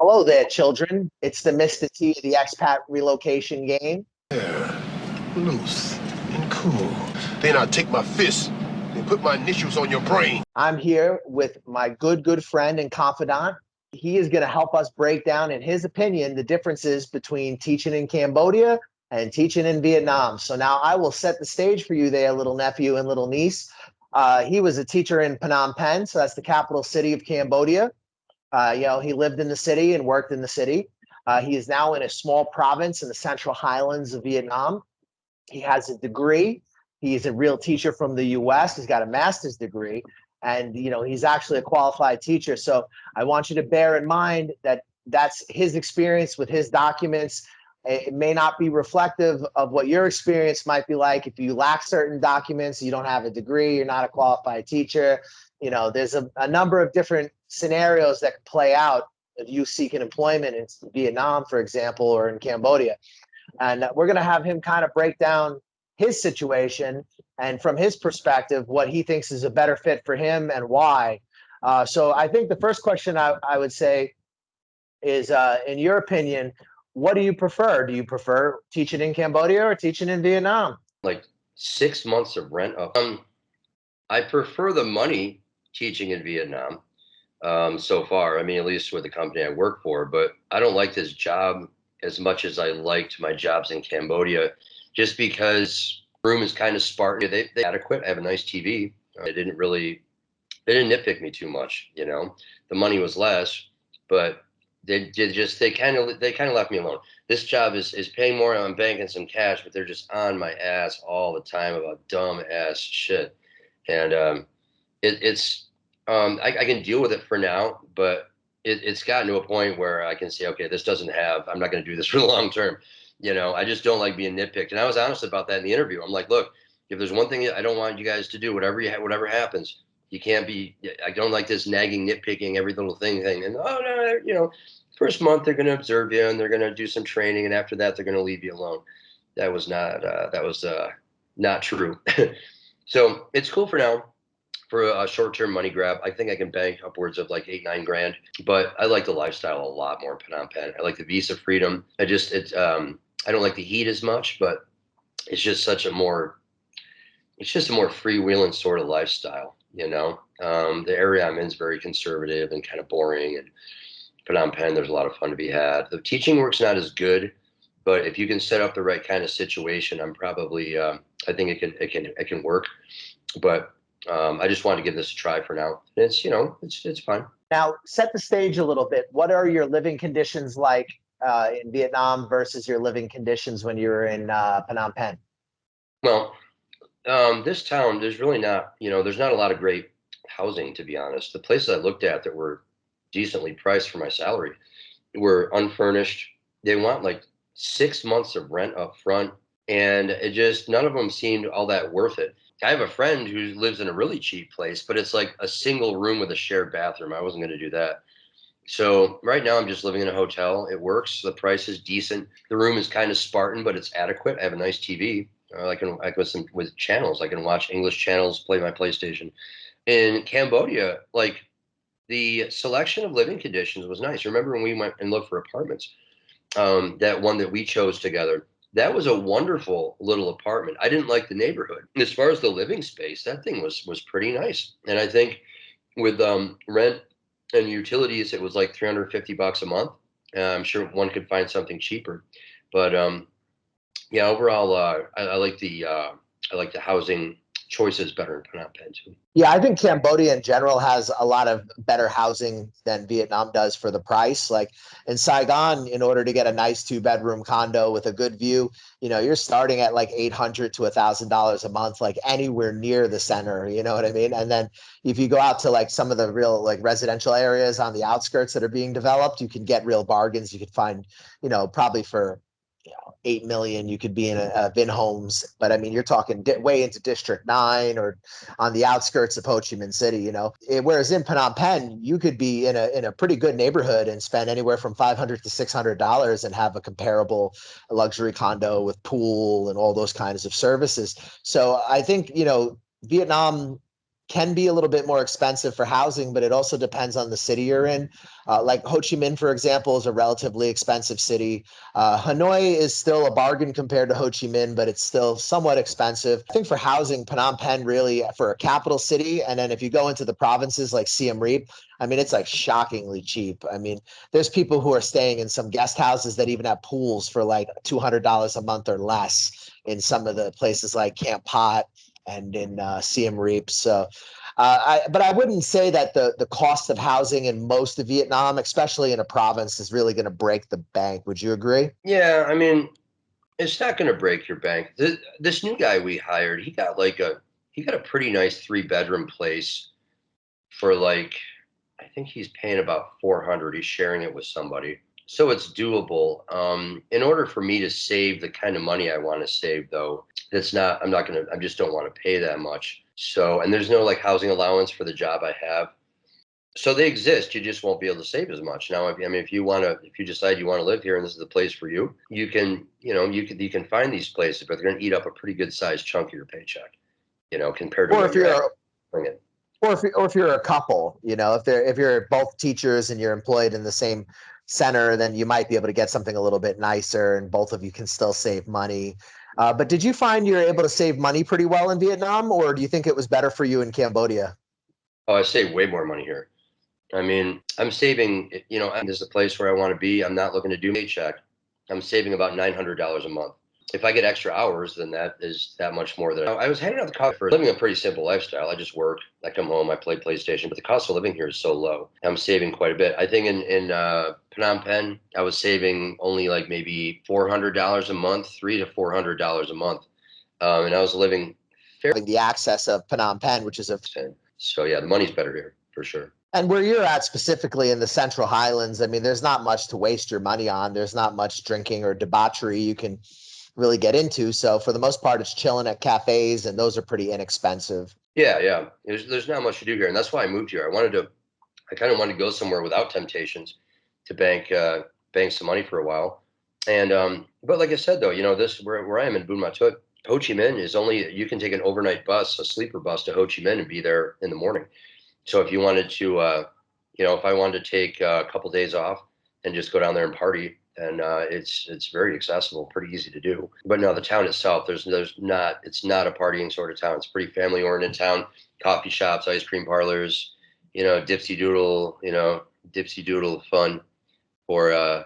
Hello there, children. It's the Mr. T of the expat relocation game. Yeah, loose and cool. Then I take my fist and put my initials on your brain. I'm here with my good friend and confidant. He is going to help us break down, in his opinion, the differences between teaching in Cambodia and teaching in Vietnam. So now I will set the stage for you there, little nephew and little niece. He was a teacher in Phnom Penh, so that's the capital city of Cambodia. He lived in the city and worked in the city. He is now in a small province in the central highlands of Vietnam. He has a degree. He's a real teacher from the US. He's got a master's degree. And, he's actually a qualified teacher. So I want you to bear in mind that that's his experience with his documents. It may not be reflective of what your experience might be like. If you lack certain documents, you don't have a degree, you're not a qualified teacher. There's a number of different scenarios that play out of you seeking employment in Vietnam, for example, or in Cambodia. And we're going to have him kind of break down his situation and from his perspective, what he thinks is a better fit for him and why. So I think the first question I would say is, in your opinion, what do you prefer? Do you prefer teaching in Cambodia or teaching in Vietnam? Like 6 months of rent up. I prefer the money teaching in Vietnam so far. I mean, at least with the company I work for, but I don't like this job as much as I liked my jobs in Cambodia, just because the room is kind of spartan. They adequate. I have a nice TV. They didn't nitpick me too much. The money was less, but they kind of left me alone. This job is paying more. I'm banking some cash, but they're just on my ass all the time about dumb ass shit. And I can deal with it for now, but it's gotten to a point where I can say, okay, I'm not going to do this for the long term. I just don't like being nitpicked. And I was honest about that in the interview. I'm like, look, if there's one thing I don't want you guys to do, whatever happens, you can't be, I don't like this nagging, nitpicking every little thing. And, oh, no, first month they're going to observe you and they're going to do some training. And after that, they're going to leave you alone. That was not true. So it's cool for now. For a short-term money grab, I think I can bank upwards of like 8-9 grand. But I like the lifestyle a lot more in Phnom Penh. I like the visa freedom. I don't like the heat as much, but it's just a more freewheeling sort of lifestyle. The area I'm in is very conservative and kind of boring. And Phnom Penh, there's a lot of fun to be had. The teaching work's not as good, but if you can set up the right kind of situation, I'm probably I think it can work. But I just wanted to give this a try for now. It's fine. Now, set the stage a little bit. What are your living conditions like in Vietnam versus your living conditions when you were in Phnom Penh? Well, this town, there's really not, there's not a lot of great housing, to be honest. The places I looked at that were decently priced for my salary were unfurnished. They want like 6 months of rent up front, and none of them seemed all that worth it. I have a friend who lives in a really cheap place, but it's like a single room with a shared bathroom. I wasn't going to do that. So right now I'm just living in a hotel. It works. The price is decent. The room is kind of spartan, but it's adequate. I have a nice TV. With channels. I can watch English channels, play my PlayStation. In Cambodia, like the selection of living conditions was nice. Remember when we went and looked for apartments? That one that we chose together. That was a wonderful little apartment. I didn't like the neighborhood. As far as the living space, that thing was pretty nice. And I think with rent and utilities, it was like $350 a month. I'm sure one could find something cheaper, but yeah, overall, I like the housing choices better in Phnom Penh too. Yeah, I think Cambodia in general has a lot of better housing than Vietnam does for the price. Like in Saigon, in order to get a nice 2-bedroom condo with a good view, you're starting at like $800 to $1,000 a month, like anywhere near the center. You know what I mean? And then if you go out to like some of the real like residential areas on the outskirts that are being developed, you can get real bargains. You could find, probably for 8 million, you could be in a Vin Homes, but I mean, you're talking way into District 9 or on the outskirts of Ho Chi Minh City, whereas in Phnom Penh, you could be in a pretty good neighborhood and spend anywhere from $500 to $600 and have a comparable luxury condo with pool and all those kinds of services. So I think, Vietnam can be a little bit more expensive for housing, but it also depends on the city you're in. Like Ho Chi Minh, for example, is a relatively expensive city. Hanoi is still a bargain compared to Ho Chi Minh, but it's still somewhat expensive. I think for housing, Phnom Penh really for a capital city. And then if you go into the provinces like Siem Reap, I mean, it's like shockingly cheap. I mean, there's people who are staying in some guest houses that even have pools for like $200 a month or less in some of the places like Camp Pot and in Siem Reap. So, but I wouldn't say that the cost of housing in most of Vietnam, especially in a province, is really going to break the bank. Would you agree? Yeah, I mean, it's not going to break your bank. This new guy we hired, he got a pretty nice 3-bedroom place for like, I think he's paying about 400. He's sharing it with somebody. So it's doable. In order for me to save the kind of money I want to save, though, I just don't want to pay that much. So, and there's no like housing allowance for the job I have. So they exist. You just won't be able to save as much. Now, if you decide you want to live here and this is the place for you, you can find these places, but they're going to eat up a pretty good sized chunk of your paycheck, compared to Or what if you're you're bringing. or if you're a couple, if you're both teachers and you're employed in the same center, then you might be able to get something a little bit nicer, and both of you can still save money. But did you find you're able to save money pretty well in Vietnam, or do you think it was better for you in Cambodia? Oh, I save way more money here. I mean, I'm saving, and this is a place where I want to be. I'm not looking to do paycheck. I'm saving about $900 a month. If I get extra hours, then that is that much more than I was hanging out the coffee for living a pretty simple lifestyle. I just work, I come home, I play PlayStation, but the cost of living here is so low. I'm saving quite a bit. I think in Phnom Penh, I was saving only like maybe $400 a month, $300 to $400 a month. And I was living Having the access of Phnom Penh, which is a fair. So yeah, the money's better here for sure. and where you're at specifically in the Central Highlands, I mean, there's not much to waste your money on. There's not much drinking or debauchery you can really get into. So for the most part, it's chilling at cafes, and those are pretty inexpensive. Yeah, yeah. There's not much to do here, and that's why I moved here. I kind of wanted to go somewhere without temptations to bank some money for a while. And but like I said though, this where I am in Buôn Ma Thuột, Ho Chi Minh is only you can take an overnight bus, a sleeper bus to Ho Chi Minh and be there in the morning. So if you wanted to, if I wanted to take a couple days off and just go down there and party, and it's very accessible, pretty easy to do. But no, the town itself, it's not a partying sort of town. It's a pretty family oriented town. Coffee shops, ice cream parlors, dipsy doodle fun for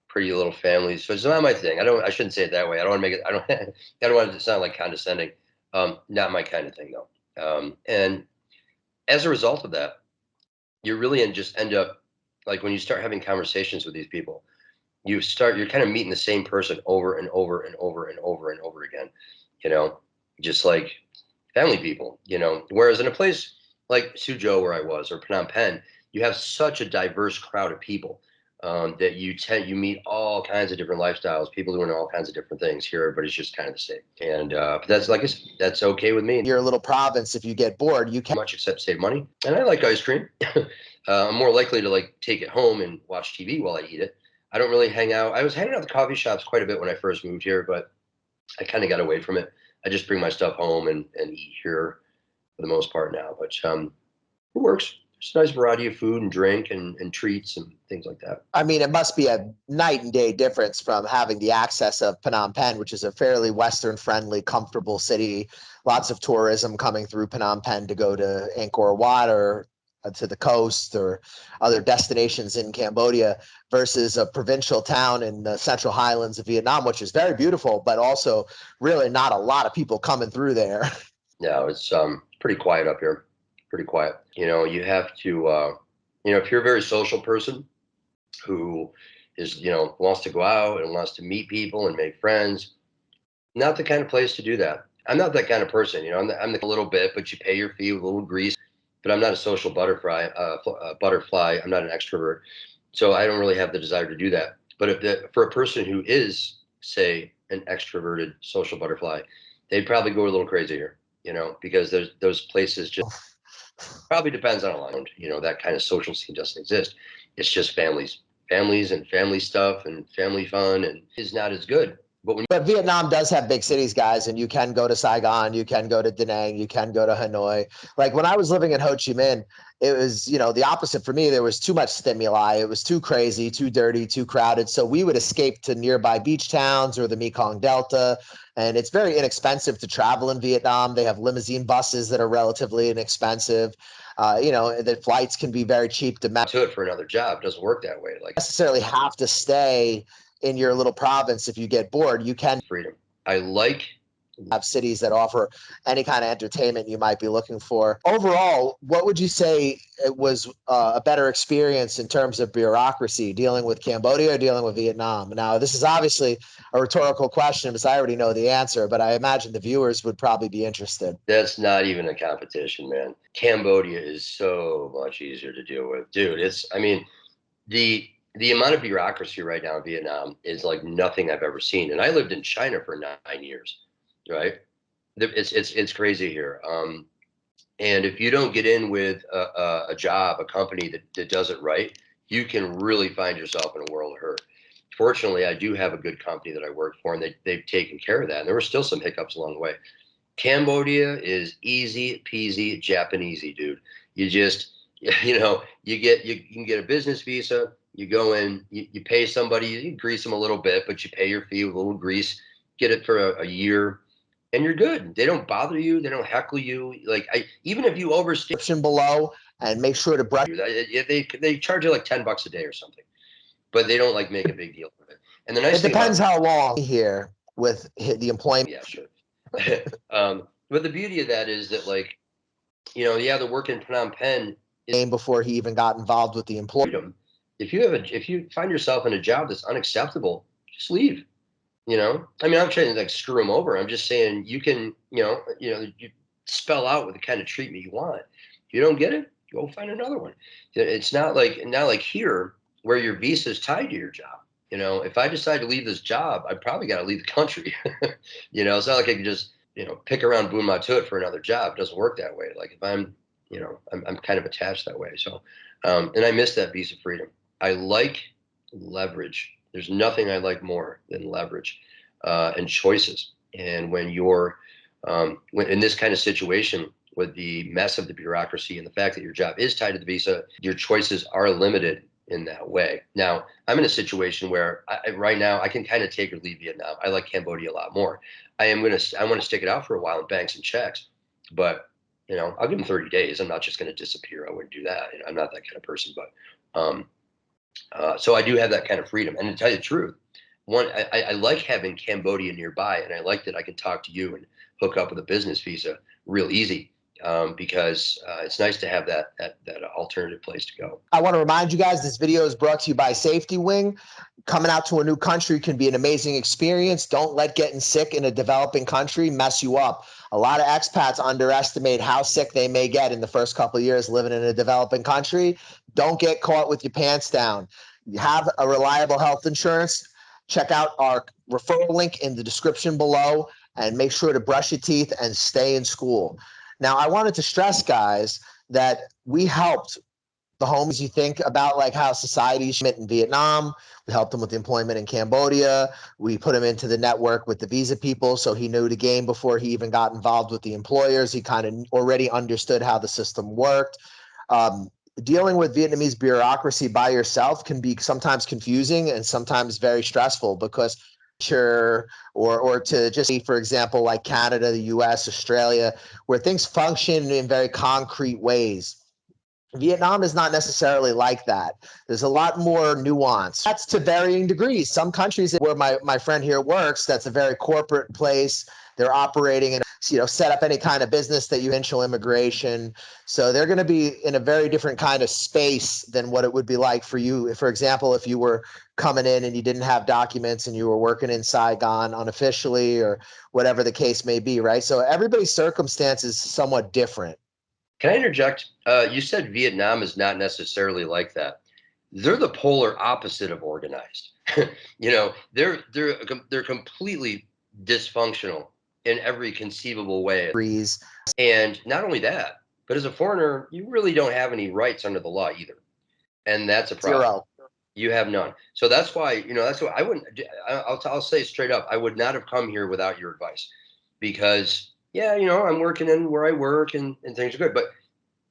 pretty little families. So it's not my thing. I shouldn't say it that way. I don't want to make it. I don't. I don't want it to sound like condescending. Not my kind of thing though. And as a result of that, you really just end up like when you start having conversations with these people, you're kind of meeting the same person over and over and over and over and over again, you know, just like family people, whereas in a place like Suzhou where I was or Phnom Penh, you have such a diverse crowd of people that you meet all kinds of different lifestyles, people doing all kinds of different things. Here, everybody's just kind of the same, and but that's like I said, that's okay with me. Your little province, if you get bored, you can. Much except save money, and I like ice cream. I'm more likely to like take it home and watch TV while I eat it. I don't really hang out. I was hanging out at the coffee shops quite a bit when I first moved here, but I kind of got away from it. I just bring my stuff home and eat here for the most part now. But it works. There's a nice variety of food and drink and treats and things like that. I mean, it must be a night and day difference from having the access of Phnom Penh, which is a fairly Western friendly, comfortable city. Lots of tourism coming through Phnom Penh to go to Angkor Wat or to the coast or other destinations in Cambodia versus a provincial town in the Central Highlands of Vietnam, which is very beautiful, but also really not a lot of people coming through there. No, it's pretty quiet up here. Pretty quiet. You have to if you're a very social person who is, wants to go out and wants to meet people and make friends, not the kind of place to do that. I'm not that kind of person, I'm a little bit, but you pay your fee with a little grease, but I'm not a social butterfly. I'm not an extrovert. So I don't really have the desire to do that. But for a person who is, say, an extroverted social butterfly, they'd probably go a little crazy here, because there's those places just probably depends on a lot. That kind of social scene doesn't exist. It's just families and family stuff and family fun, and is not as good. But Vietnam does have big cities, guys, and you can go to Saigon, you can go to Da Nang, you can go to Hanoi. Like when I was living in Ho Chi Minh, it was, you know, the opposite for me. There was too much stimuli. It was too crazy, too dirty, too crowded. So we would escape to nearby beach towns or the Mekong Delta. And it's very inexpensive to travel in Vietnam. They have limousine buses that are relatively inexpensive. You know, the flights can be very cheap to it for another job. It doesn't work that way. Like necessarily have to stay in your little province. If you get bored, you can freedom. I like have cities that offer any kind of entertainment you might be looking for. Overall, what would you say it was a better experience in terms of bureaucracy, dealing with Cambodia or dealing with Vietnam? Now, this is obviously a rhetorical question because I already know the answer, but I imagine the viewers would probably be interested. That's not even a competition, man. Cambodia is so much easier to deal with, dude. I mean, the amount of bureaucracy right now in Vietnam is like nothing I've ever seen. And I lived in China for 9 years, right? It's crazy here. And if you don't get in with a job, a company that does it right, you can really find yourself in a world of hurt. Fortunately, I do have a good company that I work for, and they've taken care of that. And there were still some hiccups along the way. Cambodia is easy peasy Japanesey, dude. You just, you know, you can get a business visa. You go in, you pay somebody, you grease them a little bit, but you pay your fee with a little grease. Get it for a year, and you're good. They don't bother you. They don't heckle you. Like even if you overstay Below, and make sure to brush. They charge you like $10 a day or something, but they don't like make a big deal of it. And the nice It thing depends about how long here with the employment. yeah, sure. But the beauty of that is that, like, you know, yeah, the work in Phnom Penh Before he even got involved with the employee. freedom. If you find yourself in a job that's unacceptable, just leave. You know, I mean, I'm trying to like screw them over. I'm just saying you can, you spell out what the kind of treatment you want. If you don't get it, go find another one. It's not like here where your visa is tied to your job. You know, if I decide to leave this job, I probably got to leave the country. You know, it's not like I can just, pick around Boon Ma Tut for another job. It doesn't work that way. Like if I'm kind of attached that way. So, and I miss that visa freedom. I like leverage. There's nothing I like more than leverage and choices. And when you're when in this kind of situation with the mess of the bureaucracy and the fact that your job is tied to the visa, your choices are limited in that way. Now, I'm in a situation where right now I can kind of take or leave Vietnam. I like Cambodia a lot more. I want to stick it out for a while in banks and checks, but I'll give them 30 days. I'm not just going to disappear. I wouldn't do that. I'm not that kind of person, but so I do have that kind of freedom. And to tell you the truth, I like having Cambodia nearby, and I like that I can talk to you and hook up with a business visa real easy because it's nice to have that alternative place to go. I want to remind you guys, this video is brought to you by Safety Wing. Coming out to a new country can be an amazing experience. Don't let getting sick in a developing country mess you up. A lot of expats underestimate how sick they may get in the first couple of years living in a developing country. Don't get caught with your pants down. You have a reliable health insurance. Check out our referral link in the description below and make sure to brush your teeth and stay in school. Now, I wanted to stress, guys, that we helped the homies. You think about like how societies in Vietnam, we helped him with employment in Cambodia. We put him into the network with the visa people, so he knew the game before he even got involved with the employers. He kind of already understood how the system worked. Dealing with Vietnamese bureaucracy by yourself can be sometimes confusing and sometimes very stressful because or to just see, for example, like Canada, the US, Australia, where things function in very concrete ways. Vietnam is not necessarily like that. There's a lot more nuance. That's to varying degrees. Some countries where my friend here works, that's a very corporate place. They're operating and set up any kind of business that you provincial immigration. So they're going to be in a very different kind of space than what it would be like for you. For example, if you were coming in and you didn't have documents and you were working in Saigon unofficially or whatever the case may be, right? So everybody's circumstance is somewhat different. Can I interject? You said Vietnam is not necessarily like that. They're the polar opposite of organized. They're completely dysfunctional in every conceivable way. And not only that, but as a foreigner, you really don't have any rights under the law either. And that's a problem. Zero. You have none. So that's why, that's why I wouldn't, I'll say straight up, I would not have come here without your advice because, yeah, I'm working in where I work and things are good, but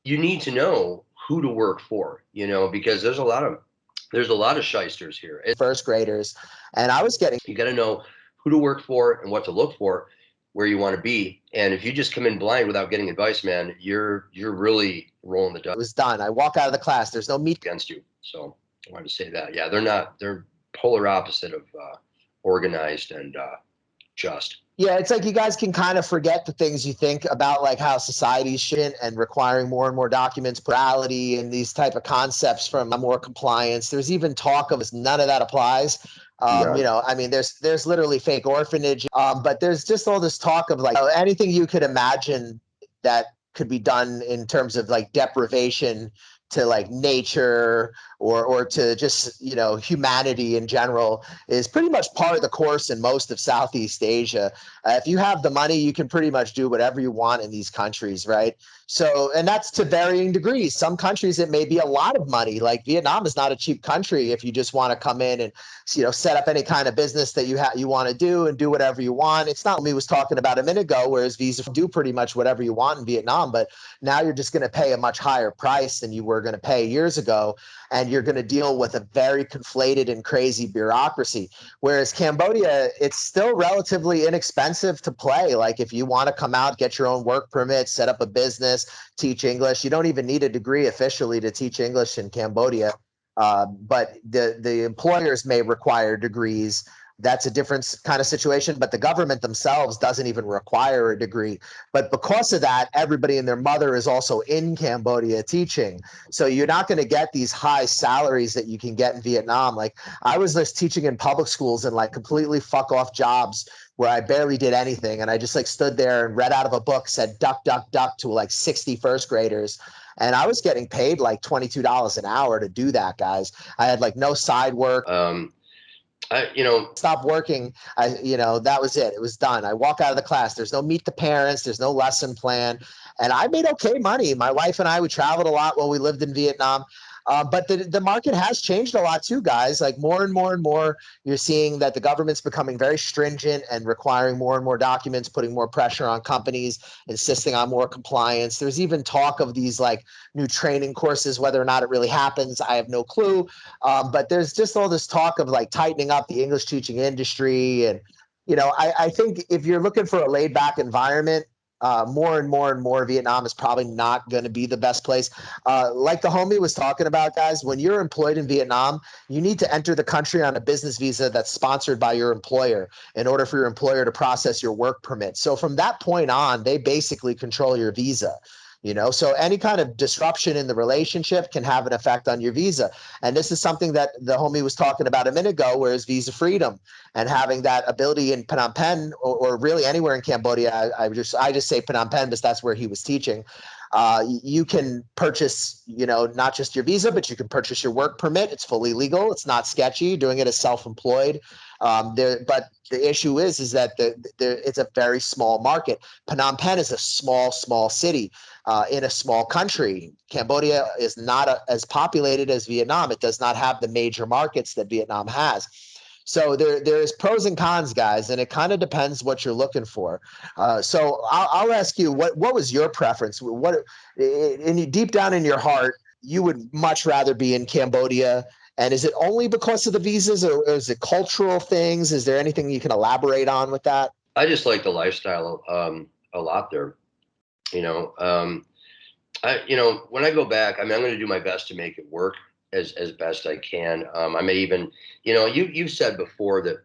you need to know who to work for, because there's a lot of shysters here. First graders. And I was getting, You got to know who to work for and what to look for, where you want to be. And if you just come in blind without getting advice, man, you're really rolling the dice. it was done. I walk out of the class. There's no meat Against you. So I wanted to say that. Yeah, they're polar opposite of organized and just. Yeah, it's like you guys can kind of forget the things you think about, like how society's shit and requiring more and more documents, plurality, and these type of concepts from more compliance. There's even talk of none of that applies. None. I mean, there's literally fake orphanage, but there's just all this talk of like anything you could imagine that could be done in terms of like deprivation to like nature or to just humanity in general is pretty much part of the course in most of Southeast Asia. If you have the money, you can pretty much do whatever you want in these countries, right? So, and that's to varying degrees. Some countries it may be a lot of money. Like Vietnam is not a cheap country if you just want to come in and set up any kind of business that you want to do and do whatever you want. It's not what we was talking about a minute ago, whereas Visa do pretty much whatever you want in Vietnam, but now you're just going to pay a much higher price than you were going to pay years ago, and you're going to deal with a very conflated and crazy bureaucracy. Whereas Cambodia, it's still relatively inexpensive to play. Like if you want to come out, get your own work permit, set up a business, teach English, you don't even need a degree officially to teach English in Cambodia. But the employers may require degrees. That's a different kind of situation, but the government themselves doesn't even require a degree. But because of that, everybody and their mother is also in Cambodia teaching. So you're not going to get these high salaries that you can get in Vietnam. Like I was just teaching in public schools and like completely fuck off jobs where I barely did anything. And I just like stood there and read out of a book, said duck, duck, duck to like 60 first graders. And I was getting paid like $22 an hour to do that, guys. I had like no side work. Stop working. That was it. It was done. I walk out of the class. There's no meet the parents. There's no lesson plan. And I made okay money. My wife and I, we traveled a lot while we lived in Vietnam. But the market has changed a lot too, guys. Like more and more and more, you're seeing that the government's becoming very stringent and requiring more and more documents, putting more pressure on companies, insisting on more compliance. There's even talk of these like new training courses, whether or not it really happens, I have no clue. But there's just all this talk of like tightening up the English teaching industry. And, I think if you're looking for a laid back environment, more and more and more, Vietnam is probably not going to be the best place. Like the homie was talking about, guys, when you're employed in Vietnam, you need to enter the country on a business visa that's sponsored by your employer in order for your employer to process your work permit. So from that point on, they basically control your visa. So any kind of disruption in the relationship can have an effect on your visa. And this is something that the homie was talking about a minute ago, whereas visa freedom and having that ability in Phnom Penh or really anywhere in Cambodia. I just say Phnom Penh because that's where he was teaching. You can purchase, not just your visa, but you can purchase your work permit. It's fully legal. It's not sketchy. Doing it as self-employed. But the issue is that it's a very small market. Phnom Penh is a small city in a small country. Cambodia is not as populated as Vietnam. It does not have the major markets that Vietnam has. So there is pros and cons, guys, and it kind of depends what you're looking for. So I'll ask you, what was your preference? What deep down in your heart, you would much rather be in Cambodia? And is it only because of the visas, or is it cultural things? Is there anything you can elaborate on with that? I just like the lifestyle a lot there. When I go back, I mean, I'm going to do my best to make it work as best I can. I may even, you've said before that,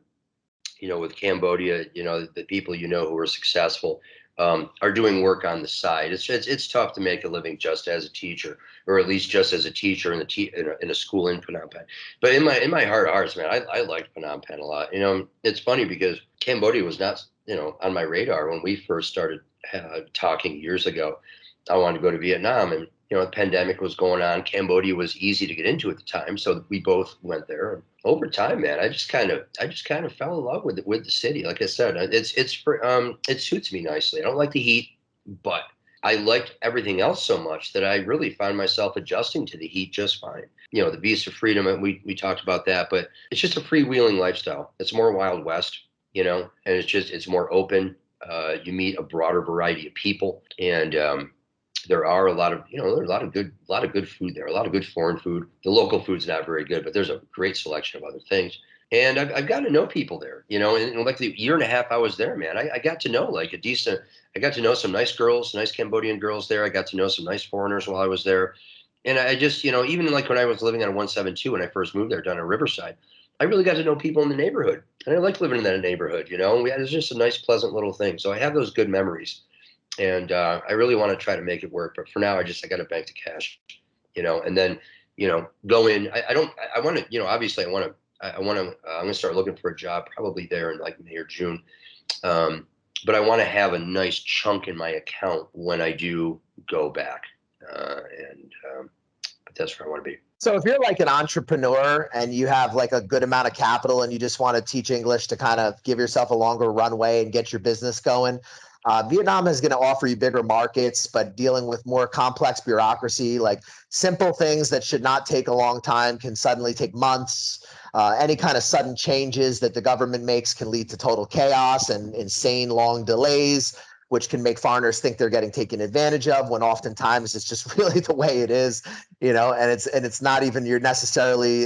with Cambodia, the people who are successful are doing work on the side. It's tough to make a living just as a teacher, or at least just as a teacher in a school in Phnom Penh. But in my heart of hearts, man, I liked Phnom Penh a lot. It's funny because Cambodia was not on my radar when we first started talking years ago. I wanted to go to Vietnam, and the pandemic was going on. Cambodia was easy to get into at the time, so we both went there. And over time, man, I just kind of fell in love with the city. Like I said, it suits me nicely. I don't like the heat, but I liked everything else so much that I really found myself adjusting to the heat just fine. You know, the visa freedom, and we talked about that, but it's just a freewheeling lifestyle. It's more Wild West, you know, and it's more open. You meet a broader variety of people, and there are a lot of, you know, there's a lot of good food there, a lot of good foreign food. The local food's not very good, but there's a great selection of other things. And I've gotten to know people there, you know, and like the year and a half I was there, man, I got to know like a decent, I got to know some nice girls, nice Cambodian girls there. I got to know some nice foreigners while I was there. And I just, you know, even like when I was living on 172 when I first moved there down in Riverside, I really got to know people in the neighborhood. And I liked living in that neighborhood, you know, it was just a nice, pleasant little thing. So I have those good memories. And I really want to try to make it work. But for now, I got to bank the cash, you know, and then, you know, go in. I want to, you know, obviously I'm going to start looking for a job probably there in like May or June. But I want to have a nice chunk in my account when I do go back. But that's where I want to be. So if you're like an entrepreneur and you have like a good amount of capital and you just want to teach English to kind of give yourself a longer runway and get your business going, Vietnam is going to offer you bigger markets, but dealing with more complex bureaucracy, like simple things that should not take a long time can suddenly take months. Any kind of sudden changes that the government makes can lead to total chaos and insane long delays, which can make foreigners think they're getting taken advantage of when oftentimes it's just really the way it is, you know, and it's not even your necessarily,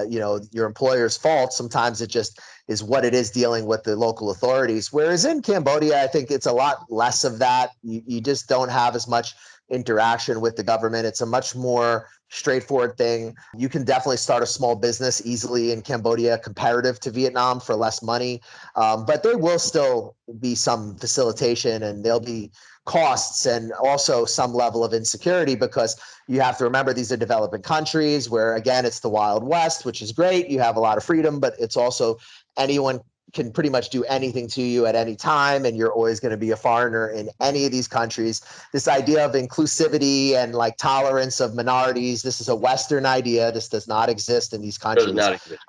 you know, your employer's fault. Sometimes it just is what it is dealing with the local authorities. Whereas in Cambodia, I think it's a lot less of that. You just don't have as much interaction with the government. It's a much more straightforward thing. You can definitely start a small business easily in Cambodia comparative to Vietnam for less money. But there will still be some facilitation and there'll be costs and also some level of insecurity because you have to remember these are developing countries where, again, it's the Wild West, which is great. You have a lot of freedom, but it's also anyone can pretty much do anything to you at any time, and you're always going to be a foreigner in any of these countries. This idea of inclusivity and like tolerance of minorities, this is a Western idea. This does not exist in these Does countries. not exist.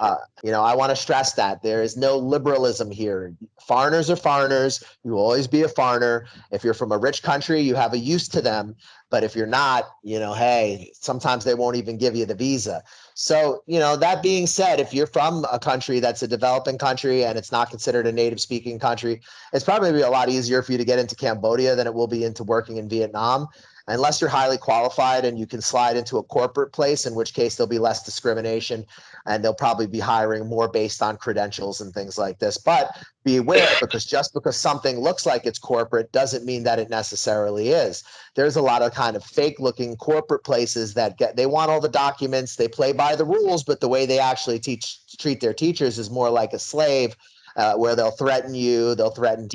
You know, I want to stress that there is no liberalism here. Foreigners are foreigners. You will always be a foreigner. If you're from a rich country, you have a use to them. But if you're not, you know, hey, sometimes they won't even give you the visa. So, you know, that being said, if you're from a country that's a developing country and it's not considered a native speaking country, it's probably be a lot easier for you to get into Cambodia than it will be into working in Vietnam, unless you're highly qualified and you can slide into a corporate place, in which case there'll be less discrimination and they'll probably be hiring more based on credentials and things like this. But be aware, because just because something looks like it's corporate doesn't mean that it necessarily is. There's a lot of kind of fake looking corporate places that they want all the documents, they play by the rules, but the way they actually treat their teachers is more like a slave, where they'll threaten you, they'll threaten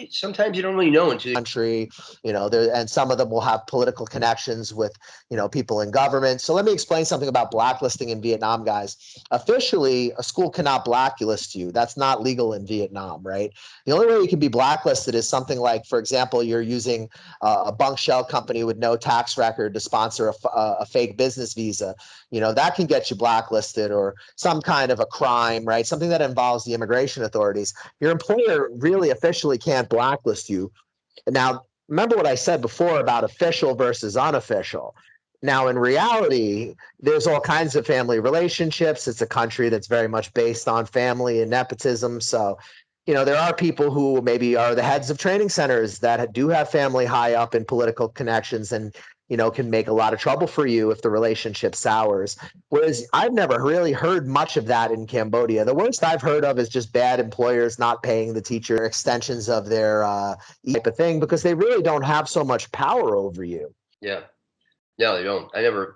Sometimes you don't really know until country, you know, there, and some of them will have political connections with, you know, people in government. So let me explain something about blacklisting in Vietnam, guys. Officially, a school cannot blacklist you. That's not legal in Vietnam, right? The only way you can be blacklisted is something like, for example, you're using a bunk shell company with no tax record to sponsor a fake business visa. You know, that can get you blacklisted, or some kind of a crime, right? Something that involves the immigration authorities. Your employer really officially can't blacklist you. Now, remember what I said before about official versus unofficial. Now, in reality, there's all kinds of family relationships. It's a country that's very much based on family and nepotism. So, you know, there are people who maybe are the heads of training centers that do have family high up in political connections and, you know, can make a lot of trouble for you if the relationship sours. Whereas I've never really heard much of that in Cambodia. The worst I've heard of is just bad employers not paying the teacher extensions of their type of thing, because they really don't have so much power over you. yeah. No, they don't. I never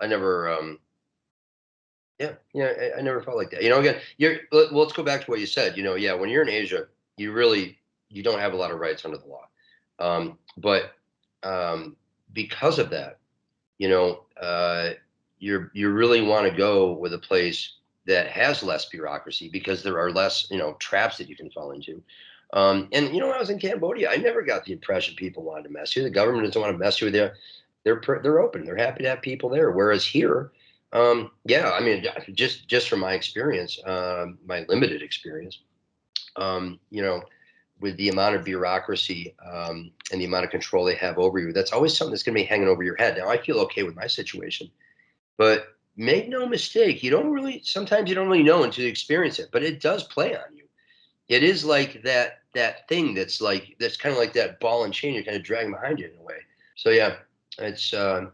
felt like that. You know, again, let's go back to what you said. You know, yeah, when you're in Asia, you don't have a lot of rights under the law. But because of that, you know, you really want to go with a place that has less bureaucracy, because there are less, you know, traps that you can fall into. And you know, when I was in Cambodia, I never got the impression people wanted to mess with you. The government doesn't want to mess with you. They're open. They're happy to have people there. Whereas here, yeah, I mean, just from my experience, my limited experience, you know, with the amount of bureaucracy and the amount of control they have over you, that's always something that's going to be hanging over your head. Now, I feel okay with my situation, but make no mistake, sometimes you don't really know until you experience it, but it does play on you. It is like that thing that's kind of like that ball and chain you're kind of dragging behind you in a way. So yeah, it's I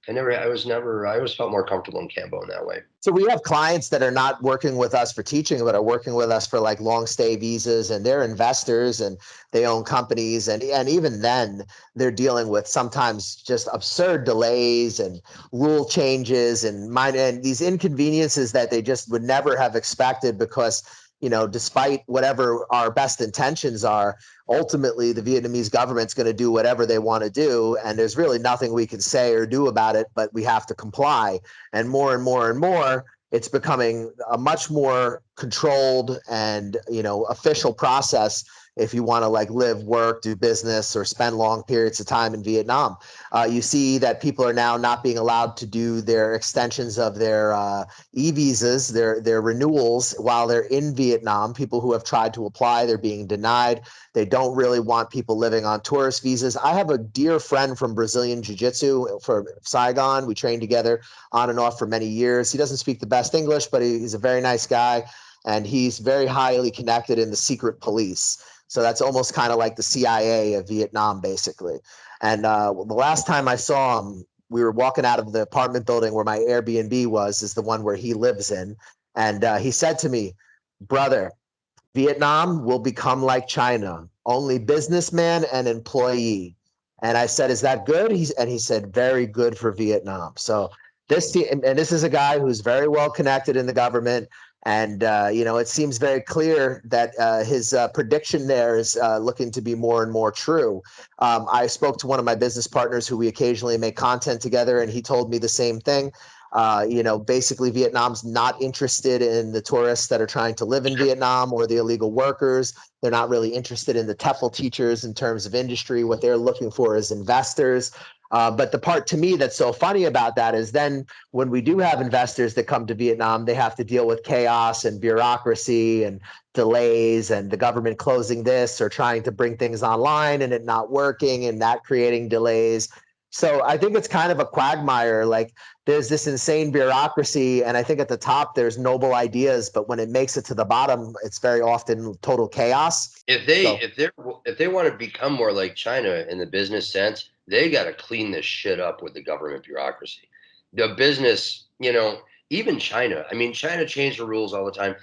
always felt more comfortable in Cambo in that way. So we have clients that are not working with us for teaching, but are working with us for like long stay visas, and they're investors and they own companies. And even then they're dealing with sometimes just absurd delays and rule changes and these inconveniences that they just would never have expected because, despite whatever our best intentions are, ultimately the Vietnamese government's going to do whatever they want to do. And there's really nothing we can say or do about it, but we have to comply. And more, it's becoming a much more controlled and official process if you want to like live, work, do business, or spend long periods of time in Vietnam. You see that people are now not being allowed to do their extensions of their e-visas, their renewals while they're in Vietnam. People who have tried to apply, they're being denied. They don't really want people living on tourist visas. I have a dear friend from Brazilian Jiu-Jitsu for Saigon. We trained together on and off for many years. He doesn't speak the best English, but he's a very nice guy, and he's very highly connected in the secret police. So that's almost kind of like the CIA of Vietnam, basically. And the last time I saw him, we were walking out of the apartment building where my Airbnb was, is the one where he lives in. And he said to me, brother, Vietnam will become like China, only businessman and employee. And I said, is that good? He said, very good for Vietnam. So this is a guy who's very well connected in the government. And, it seems very clear that his prediction there is looking to be more and more true. I spoke to one of my business partners who we occasionally make content together, and he told me the same thing. Basically Vietnam's not interested in the tourists that are trying to live in Vietnam or the illegal workers. They're not really interested in the TEFL teachers in terms of industry. What they're looking for is investors. But the part to me that's so funny about that is then when we do have investors that come to Vietnam, they have to deal with chaos and bureaucracy and delays and the government closing this or trying to bring things online and it not working and that creating delays. So I think it's kind of a quagmire. Like there's this insane bureaucracy, and I think at the top there's noble ideas, but when it makes it to the bottom, it's very often total chaos. If they want to become more like China in the business sense, they got to clean this shit up with the government bureaucracy. The business, even China. I mean, China changed the rules all the time,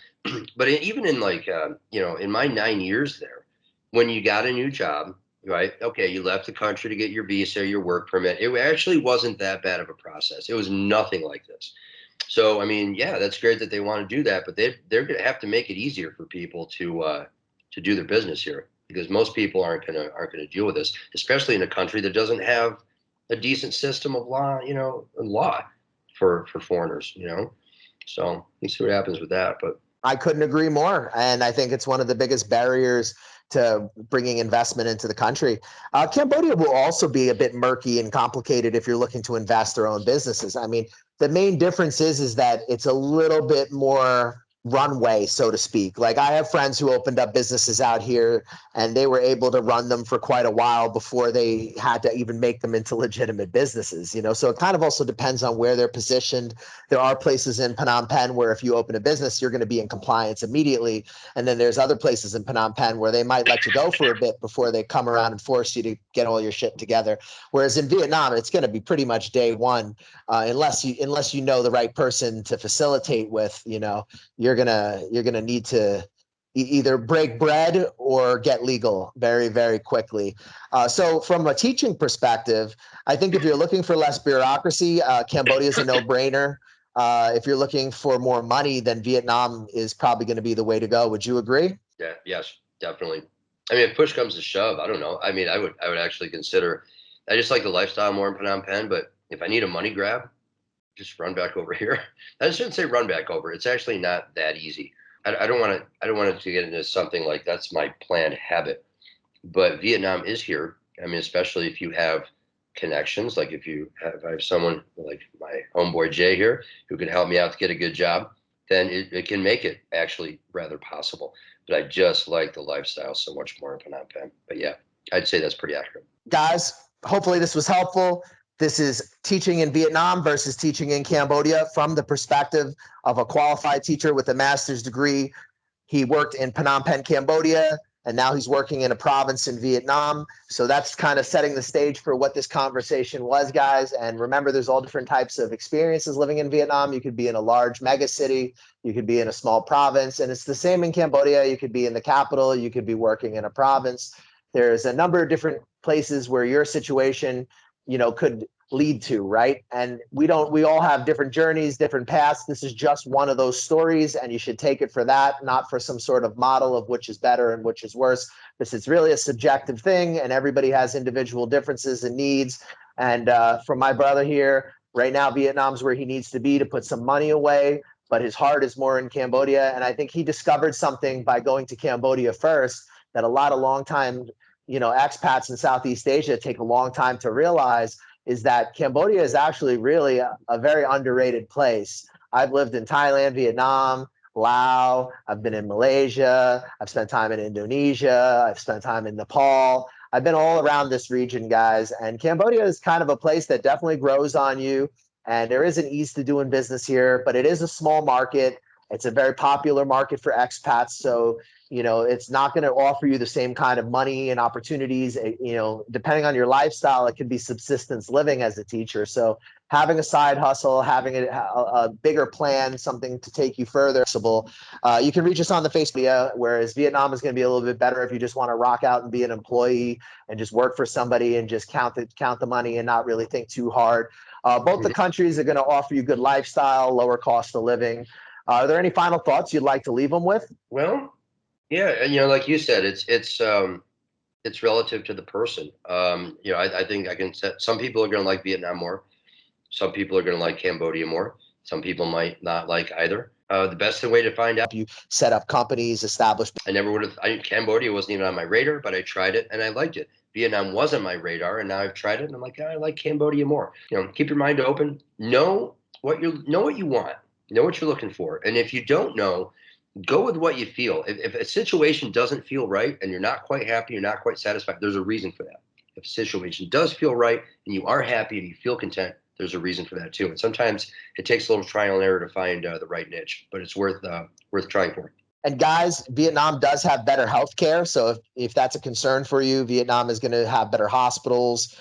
but even in in my 9 years there, when you got a new job, right? Okay, you left the country to get your visa, your work permit. It actually wasn't that bad of a process. It was nothing like this. So, I mean, yeah, that's great that they want to do that, but they're going to have to make it easier for people to do their business here because most people aren't gonna deal with this, especially in a country that doesn't have a decent system of law for foreigners. So let's see what happens with that. But I couldn't agree more. And I think it's one of the biggest barriers to bringing investment into the country. Cambodia will also be a bit murky and complicated if you're looking to invest or own businesses. I mean, the main difference is that it's a little bit more runway, so to speak. Like I have friends who opened up businesses out here and they were able to run them for quite a while before they had to even make them into legitimate businesses, So it kind of also depends on where they're positioned. There are places in Phnom Penh where if you open a business, you're going to be in compliance immediately. And then there's other places in Phnom Penh where they might let you go for a bit before they come around and force you to get all your shit together. Whereas in Vietnam, it's going to be pretty much day one, unless you know the right person to facilitate with. You're gonna need to either break bread or get legal very, very quickly. So from a teaching perspective, I think if you're looking for less bureaucracy, Cambodia is a no-brainer. If you're looking for more money, then Vietnam is probably going to be the way to go. Would you agree? yeah, yes, definitely. I mean, if push comes to shove, I don't know. I mean, I would actually consider. I just like the lifestyle more in Phnom Penh, but if I need a money grab, just run back over here. I shouldn't say run back over. It's actually not that easy. I don't want to. I don't want it to get into something like that's my planned habit. But Vietnam is here. I mean, especially if you have connections, like if I have someone like my homeboy Jay here who can help me out to get a good job, then it can make it actually rather possible. But I just like the lifestyle so much more in Phnom Penh. But yeah, I'd say that's pretty accurate. Guys, hopefully this was helpful. This is teaching in Vietnam versus teaching in Cambodia from the perspective of a qualified teacher with a master's degree. He worked in Phnom Penh, Cambodia, and now he's working in a province in Vietnam. So that's kind of setting the stage for what this conversation was, guys. And remember, there's all different types of experiences living in Vietnam. You could be in a large mega city, you could be in a small province, and it's the same in Cambodia. You could be in the capital, you could be working in a province. There's a number of different places where your situation, could lead to, right? And we all have different journeys, different paths. This is just one of those stories, and you should take it for that, not for some sort of model of which is better and which is worse. This is really a subjective thing, and everybody has individual differences and needs. And from my brother here, right now, Vietnam's where he needs to be to put some money away, but his heart is more in Cambodia. And I think he discovered something by going to Cambodia first that a lot of long-time, expats in Southeast Asia take a long time to realize, is that Cambodia is actually really a very underrated place. I've lived in Thailand, Vietnam, Laos. I've been in Malaysia. I've spent time in Indonesia. I've spent time in Nepal. I've been all around this region, guys. And Cambodia is kind of a place that definitely grows on you. And there is an ease to doing business here, but it is a small market. It's a very popular market for expats. So, it's not going to offer you the same kind of money and opportunities. Depending on your lifestyle, it can be subsistence living as a teacher. So having a side hustle, having a bigger plan, something to take you further. You can reach us on the Facebook, whereas Vietnam is going to be a little bit better if you just want to rock out and be an employee and just work for somebody and just count the money and not really think too hard. Both the countries are going to offer you good lifestyle, lower cost of living. Are there any final thoughts you'd like to leave them with? Well, yeah, and like you said, it's relative to the person. I think I can set some people are going to like Vietnam more. Some people are going to like Cambodia more. Some people might not like either. The best way to find out. You set up companies, establish. I never would have. Cambodia wasn't even on my radar, but I tried it and I liked it. Vietnam wasn't my radar, and now I've tried it and I'm like, I like Cambodia more. Keep your mind open. Know what you want. Know what you're looking for, and if you don't know, go with what you feel. If a situation doesn't feel right and you're not quite happy, you're not quite satisfied, there's a reason for that. If a situation does feel right and you are happy and you feel content, there's a reason for that too. And sometimes it takes a little trial and error to find the right niche, but it's worth trying for. And guys, Vietnam does have better healthcare. So if that's a concern for you, Vietnam is going to have better hospitals,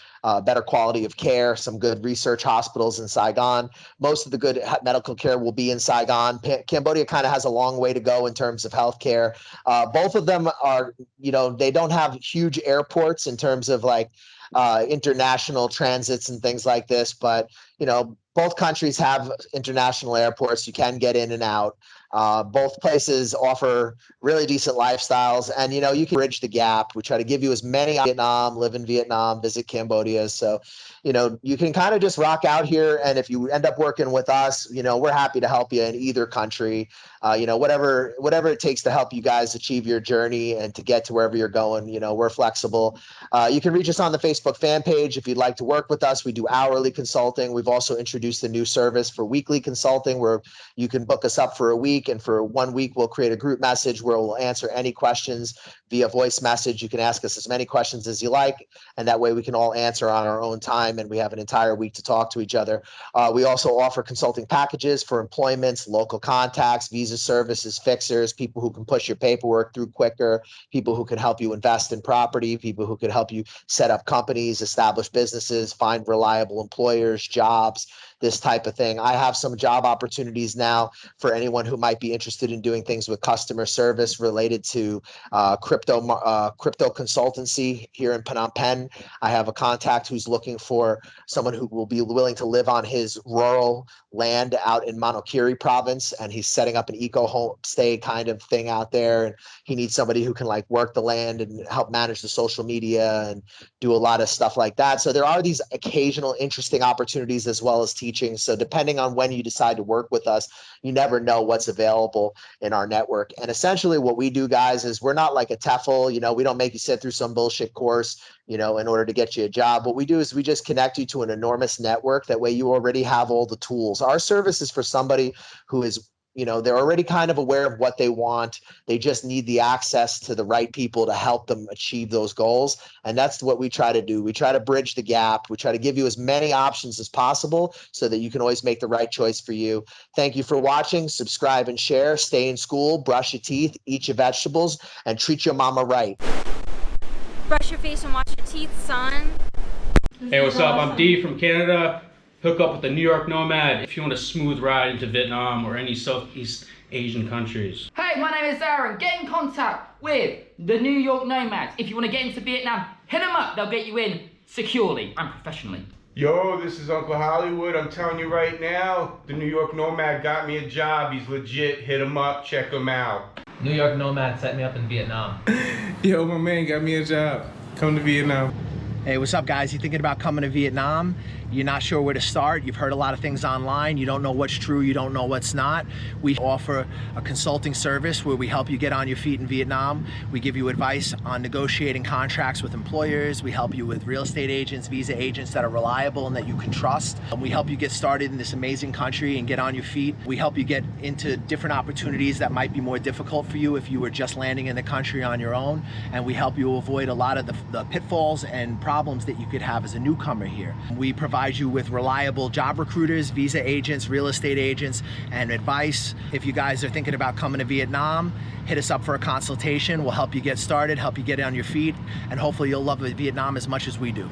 better quality of care, some good research hospitals in Saigon. Most of the good medical care will be in Saigon. Cambodia kind of has a long way to go in terms of healthcare. Both of them are, they don't have huge airports in terms of like international transits and things like this, but both countries have international airports. You can get in and out. Both places offer really decent lifestyles, and you can bridge the gap. We try to give you as many Vietnam, live in Vietnam, visit Cambodia. So, you can kind of just rock out here, and if you end up working with us, we're happy to help you in either country. Whatever it takes to help you guys achieve your journey and to get to wherever you're going. We're flexible. You can reach us on the Facebook fan page if you'd like to work with us. We do hourly consulting. We've also introduced a new service for weekly consulting where you can book us up for a week, and for 1 week we'll create a group message where we'll answer any questions via voice message. You can ask us as many questions as you like, and that way we can all answer on our own time, and we have an entire week to talk to each other. We also offer consulting packages for employments, local contacts, visa services, fixers, people who can push your paperwork through quicker, people who can help you invest in property, people who can help you set up companies, establish businesses, find reliable employers, jobs, this type of thing. I have some job opportunities now for anyone who might be interested in doing things with customer service related to crypto consultancy here in Phnom Penh. I have a contact who's looking for someone who will be willing to live on his rural land out in Monokiri province, and he's setting up an eco homestay kind of thing out there, and he needs somebody who can like work the land and help manage the social media and do a lot of stuff like that. So there are these occasional interesting opportunities as well as teaching. So depending on when you decide to work with us, you never know what's available in our network. And essentially what we do, guys, is we're not like a TEFL. We don't make you sit through some bullshit course, in order to get you a job. What we do is we just connect you to an enormous network. That way you already have all the tools. Our service is for somebody who is You know, they're already kind of aware of what they want. They just need the access to the right people to help them achieve those goals. And that's what we try to do. We try to bridge the gap. We try to give you as many options as possible so that you can always make the right choice for you. Thank you for watching. Subscribe and share. Stay in school, brush your teeth, eat your vegetables, and treat your mama right. Brush your face and wash your teeth, son. Hey, what's up? I'm D from Canada. Hook up with the New York Nomad if you want a smooth ride into Vietnam or any Southeast Asian countries. Hey, my name is Aaron. Get in contact with the New York Nomads. If you want to get into Vietnam, hit them up. They'll get you in securely and professionally. Yo, this is Uncle Hollywood. I'm telling you right now, the New York Nomad got me a job. He's legit. Hit him up. Check him out. New York Nomad set me up in Vietnam. Yo, my man got me a job. Come to Vietnam. Hey, what's up, guys? You thinking about coming to Vietnam? You're not sure where to start. You've heard a lot of things online. You don't know what's true. You don't know what's not. We offer a consulting service where we help you get on your feet in Vietnam. We give you advice on negotiating contracts with employers. We help you with real estate agents, visa agents that are reliable and that you can trust. And we help you get started in this amazing country and get on your feet. We help you get into different opportunities that might be more difficult for you if you were just landing in the country on your own. And we help you avoid a lot of the pitfalls and problems that you could have as a newcomer here. We provide you with reliable job recruiters, visa agents, real estate agents, and advice. If you guys are thinking about coming to Vietnam, hit us up for a consultation. We'll help you get started, help you get on your feet, and hopefully you'll love Vietnam as much as we do.